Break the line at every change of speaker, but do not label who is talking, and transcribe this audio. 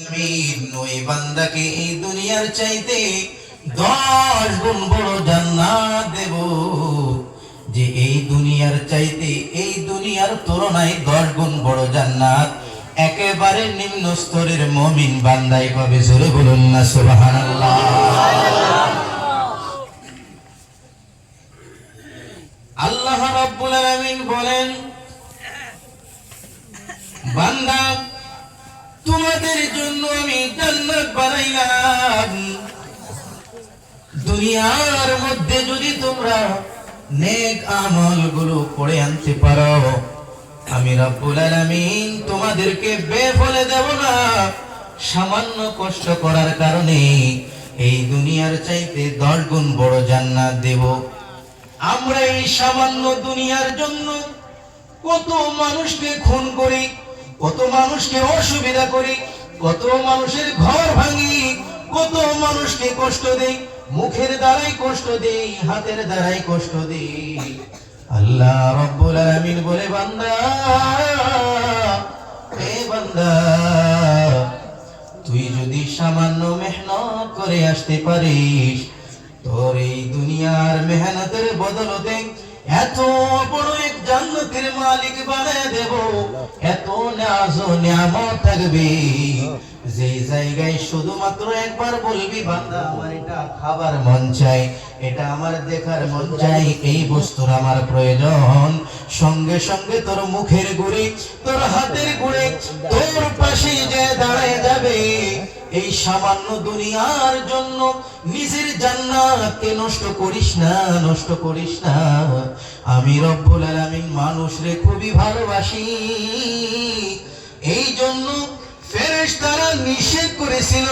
আমিন ওই বান্দাকে এই দুনিয়ার চাইতে 10 গুণ বড় জান্নাত দেব, যে এই দুনিয়ার চাইতে এই দুনিয়ার তুলনায় 10 গুণ বড় জান্নাত একেবারে নিম্ন স্তরের মুমিন বান্দাই পাবে। জোরে বলুন না সুবহানাল্লাহ। আল্লাহ রাব্বুল আলামিন বলেন, বান্দা তোমাদের জন্য আমি জান্নাত বানাইলাম, দুনিয়ার মধ্যে যদি তোমরা নেক আমলগুলো করে আনতে পারো, আমি রব্বুল আলামিন তোমাদেরকে বেফলে দেব না। সামান্য কষ্ট করার কারণে এই দুনিয়ার চাইতে 10 গুণ বড় জান্নাত দেব। আমরা এই সামান্য দুনিয়ার জন্য কত মানুষকে খুন করি, কত মানুষকে অসুবিধা করি, কত মানুষের ঘর ভাঙি, কত মানুষকে কষ্ট দেই, মুখের দ্বারাই কষ্ট দেই, হাতের দ্বারাই কষ্ট দেই। আল্লাহ রাব্বুল আলামিন বলে, বান্দা এ বান্দা, তুই যদি সামান্য মেহনত করে আসতে পারিস, তোর এই দুনিয়ার মেহনতের বদলতে এত বড় এক জান্নাতের মালিক বানিয়ে দেব, এত নাজ ও নিয়ামত থাকবে, যে জায়গায় শুধুমাত্র একবার বলবি, বান্দা আমার এটা খাবার মন চাই, এটা আমার দেখার মন চাই, এই বস্তুর আমার প্রয়োজন, সঙ্গে সঙ্গে তোর মুখের গুড়ে, তোর হাতের গুড়ে, তোর পাশে যে দাঁড়ায় যাবে। এই সামান্য দুনিয়ার জন্য নিজের জান্নাতকে নষ্ট করিস না, নষ্ট করিস না। আমি রব্বুল আলামিন মানুষরে খুবই ভালোবাসি, এই জন্য ফেরেশতারা নিষেধ করেছিল